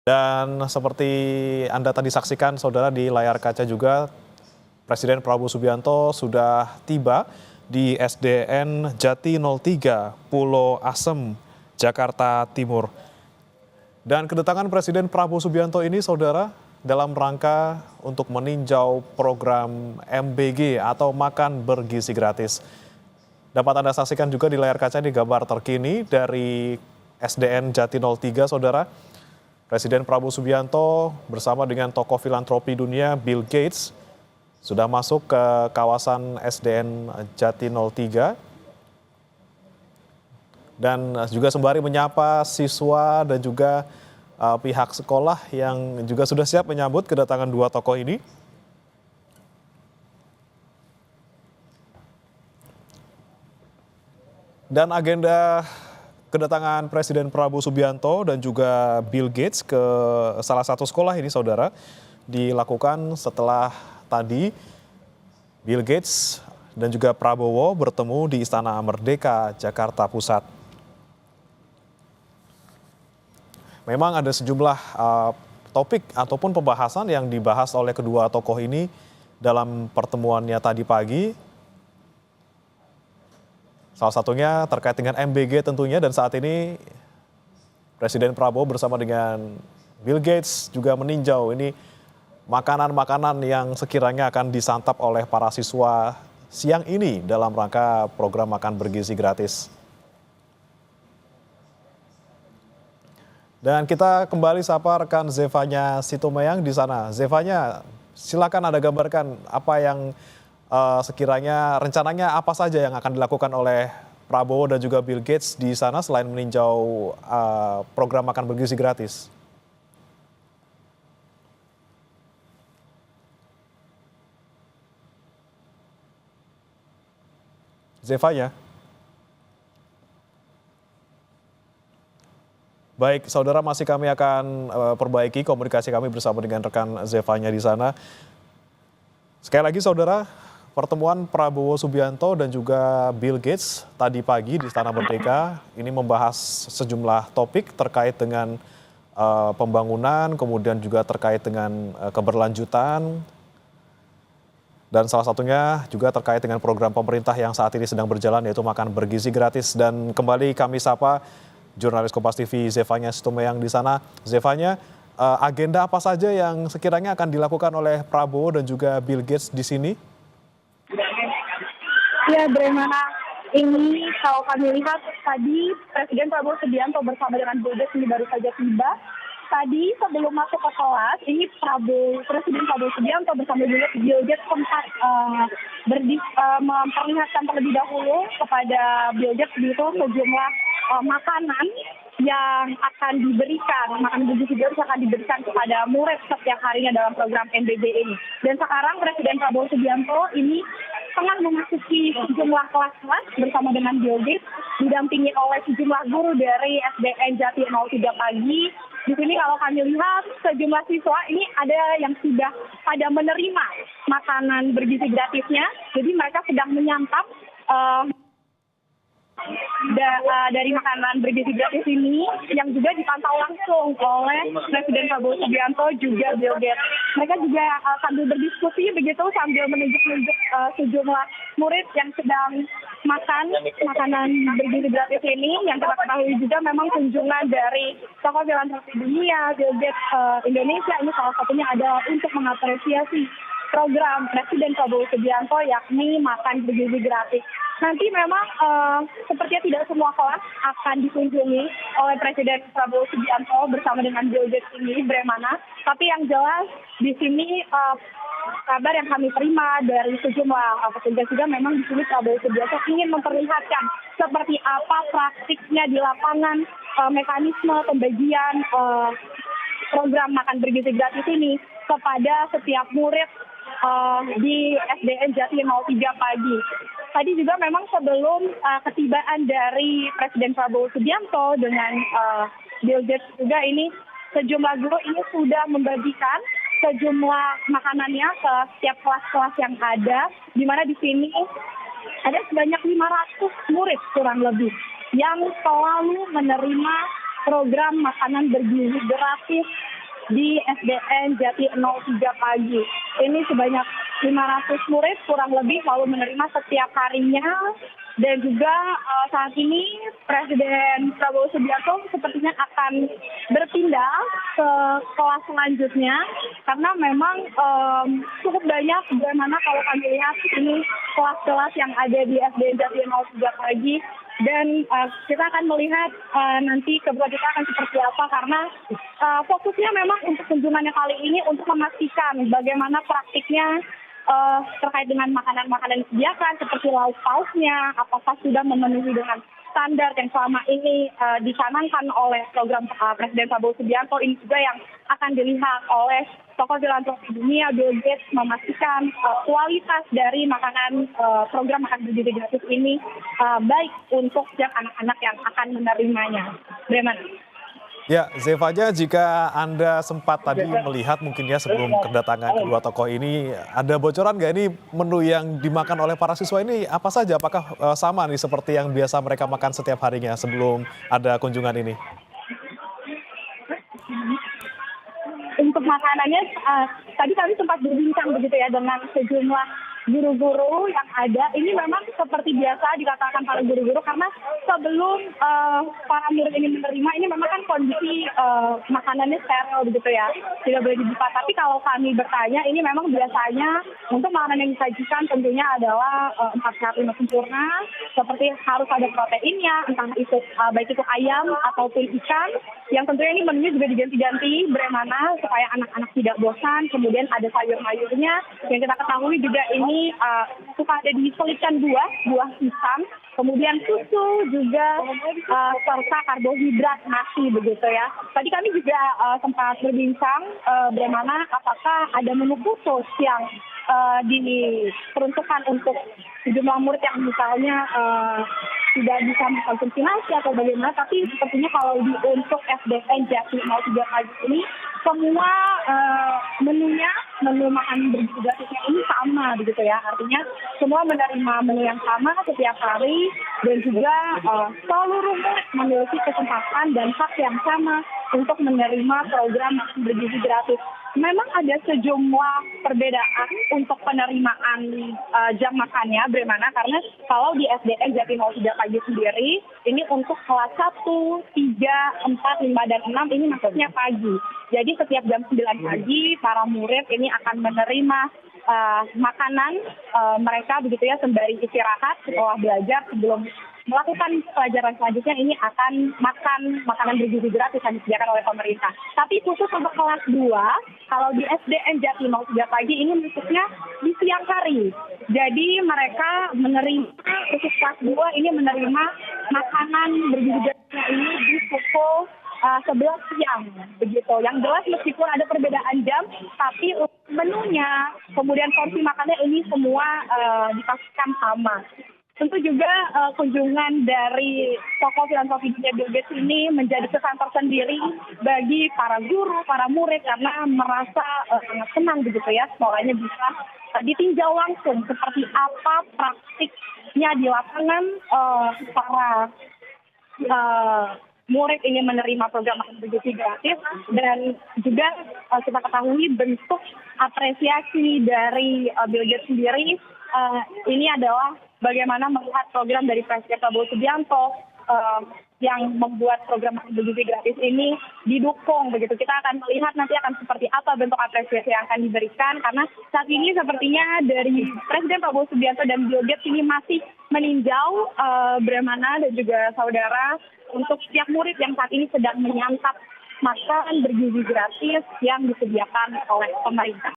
Dan seperti Anda tadi saksikan saudara di layar kaca juga, Presiden Prabowo Subianto sudah tiba di SDN Jati 03 Pulau Asem, Jakarta Timur. Dan kedatangan Presiden Prabowo Subianto ini saudara dalam rangka untuk meninjau program MBG atau makan bergizi gratis. Dapat Anda saksikan juga di layar kaca di gambar terkini dari SDN Jati 03 saudara. Presiden Prabowo Subianto bersama dengan tokoh filantropi dunia Bill Gates sudah masuk ke kawasan SDN Jati 03 dan juga sembari menyapa siswa dan juga pihak sekolah yang juga sudah siap menyambut kedatangan dua tokoh ini. Dan agenda kedatangan Presiden Prabowo Subianto dan juga Bill Gates ke salah satu sekolah ini saudara dilakukan setelah tadi Bill Gates dan juga Prabowo bertemu di Istana Merdeka, Jakarta Pusat. Memang ada sejumlah topik ataupun pembahasan yang dibahas oleh kedua tokoh ini dalam pertemuannya tadi pagi. Salah satunya terkait dengan MBG tentunya, dan saat ini Presiden Prabowo bersama dengan Bill Gates juga meninjau ini makanan-makanan yang sekiranya akan disantap oleh para siswa siang ini dalam rangka program makan bergizi gratis. Dan kita kembali sapa rekan Zevanya Situmeyang di sana. Zevanya, silakan Anda gambarkan apa yang sekiranya rencananya apa saja yang akan dilakukan oleh Prabowo dan juga Bill Gates di sana selain meninjau program makan bergizi gratis. Zevanya. Baik, saudara, masih kami akan perbaiki komunikasi kami bersama dengan rekan Zevanya di sana. Sekali lagi saudara, pertemuan Prabowo Subianto dan juga Bill Gates tadi pagi di Istana Merdeka ini membahas sejumlah topik terkait dengan pembangunan, kemudian juga terkait dengan keberlanjutan, dan salah satunya juga terkait dengan program pemerintah yang saat ini sedang berjalan yaitu makan bergizi gratis. Dan kembali kami sapa jurnalis Kompas TV Zevanya Situmeyang di sana. Zevanya, agenda apa saja yang sekiranya akan dilakukan oleh Prabowo dan juga Bill Gates di sini? Ya, Bremana, ini kalau kami lihat tadi Presiden Prabowo Subianto bersama dengan Bill Gates ini baru saja tiba. Tadi sebelum masuk ke kelas, ini Presiden Prabowo Subianto bersama Bill Gates sempat memperlihatkan terlebih dahulu kepada Bill Gates itu sejumlah makanan yang akan diberikan, makanan bergizi gratis akan diberikan kepada murid setiap harinya dalam program MBG ini. Dan sekarang Presiden Prabowo Subianto ini tengah memasuki sejumlah kelas-kelas bersama dengan Bill Gates, didampingi oleh sejumlah guru dari SDN Jati 03 pagi. Di sini kalau kami lihat sejumlah siswa ini ada yang sudah pada menerima makanan bergizi gratisnya, jadi mereka sedang menyantap dari makanan bergizi gratis ini yang juga dipantau langsung oleh Presiden Prabowo Subianto juga Bill Gates. Mereka juga sambil berdiskusi begitu sambil menunjuk-nunjuk sejumlah murid yang sedang makan makanan bergizi gratis ini. Yang kita ketahui juga memang kunjungan dari tokoh filantropi dunia, Bill Gates Indonesia ini salah satunya adalah untuk mengapresiasi program Presiden Prabowo Subianto yakni makan bergizi gratis. Nanti memang sepertinya tidak semua kelas akan dikunjungi oleh Presiden Prabowo Subianto bersama dengan Bill Gates ini, Bremana. Tapi yang jelas di sini kabar yang kami terima dari sejumlah petugas juga memang di sini Prabowo Subianto ingin memperlihatkan seperti apa praktiknya di lapangan mekanisme pembagian program makan bergizi gratis ini kepada setiap murid di SDN Jati 03 pagi. Tadi juga memang sebelum ketibaan dari Presiden Prabowo Subianto dengan Bill Gates juga ini sejumlah guru ini sudah membagikan sejumlah makanannya ke setiap kelas-kelas yang ada, di mana di sini ada sebanyak 500 murid kurang lebih yang selalu menerima program makanan bergizi gratis di SDN Jati 03 pagi. Ini sebanyak 500 murid kurang lebih lalu menerima setiap harinya. Dan juga saat ini Presiden Prabowo Subianto sepertinya akan berpindah ke kelas selanjutnya karena memang cukup banyak bagaimana kalau kami lihat ini kelas-kelas yang ada di SDN Jati 03 pagi. Dan kita akan melihat nanti keberlanjutan akan seperti apa karena fokusnya memang untuk kunjungannya kali ini untuk memastikan bagaimana praktiknya terkait dengan makanan-makanan yang disediakan seperti lauk pauknya, apakah sudah memenuhi dengan standar yang selama ini dicanangkan oleh program Presiden Prabowo Subianto. Ini juga yang akan dilihat oleh tokoh filantropi dunia, Bill Gates, memastikan kualitas dari makanan program makan bergizi gratis ini baik untuk setiap anak-anak yang akan menerimanya. Bagaimana? Ya, Zevaja, jika Anda sempat tadi melihat mungkin ya sebelum kedatangan kedua tokoh ini, ada bocoran nggak ini menu yang dimakan oleh para siswa ini apa saja? Apakah sama nih seperti yang biasa mereka makan setiap harinya sebelum ada kunjungan ini? Untuk makanannya, tadi kami sempat berbincang begitu ya dengan sejumlah guru-guru yang ada. Ini memang seperti biasa dikatakan para guru-guru karena sebelum para murid ini menerima, ini memang kan kondisi makanannya steril begitu ya, tidak boleh dibuka. Tapi kalau kami bertanya, ini memang biasanya untuk makanan yang disajikan tentunya adalah 4 sehat 5 sempurna, seperti harus ada proteinnya, entah itu baik itu ayam ataupun ikan, yang tentunya ini menunya juga diganti-ganti bagaimana supaya anak-anak tidak bosan. Kemudian ada sayur-mayurnya yang kita ketahui juga ini suka ada diselipkan buah pisang, kemudian susu juga serta karbohidrat nasi begitu ya. Tadi kami juga sempat berbincang bagaimana apakah ada menu khusus yang diperuntukkan untuk sejumlah murid yang misalnya tidak bisa mengkonsumsi nasi atau bagaimana, tapi sepertinya kalau untuk SDN Jati 03 pagi ini semua menu makan bergizi gratisnya ini sama begitu ya, artinya semua menerima menu yang sama setiap hari dan juga seluruh murid memiliki kesempatan dan hak yang sama untuk menerima program makan bergizi gratis. Memang ada sejumlah perbedaan untuk penerimaan jam makannya, bagaimana karena kalau di SDN Jati 03 pagi sendiri ini untuk kelas 1, 3, 4, 5, dan 6 ini maksudnya pagi. Jadi setiap jam 9 pagi para murid ini akan menerima makanan mereka begitu ya sembari istirahat setelah belajar sebelum melakukan pelajaran selanjutnya ini akan makan makanan bergizi gratis yang disediakan oleh pemerintah. Tapi khusus untuk kelas 2, kalau di SDN Jati 03 pagi ini maksudnya di siang hari. Jadi mereka menerima, khusus kelas 2 ini menerima makanan bergizi gratisnya ini di pukul 11 siang begitu. Yang jelas meskipun ada perbedaan jam, tapi menunya, kemudian porsi makannya ini semua dipastikan sama. Tentu juga kunjungan dari tokoh filantropi dunia Bill Gates ini menjadi kesan tersendiri bagi para guru, para murid karena merasa sangat senang begitu ya sekolahnya bisa ditinjau langsung seperti apa praktiknya di lapangan para murid ini menerima program makan bergizi gratis. Dan juga kita ketahui bentuk apresiasi dari Bill Gates sendiri ini adalah bagaimana melihat program dari Presiden Prabowo Subianto yang membuat program makan bergizi gratis ini didukung begitu. Kita akan melihat nanti akan seperti apa bentuk apresiasi yang akan diberikan karena saat ini sepertinya dari Presiden Prabowo Subianto dan Bill Gates ini masih meninjau bagaimana dan juga saudara untuk setiap murid yang saat ini sedang menyantap makan bergizi gratis yang disediakan oleh pemerintah.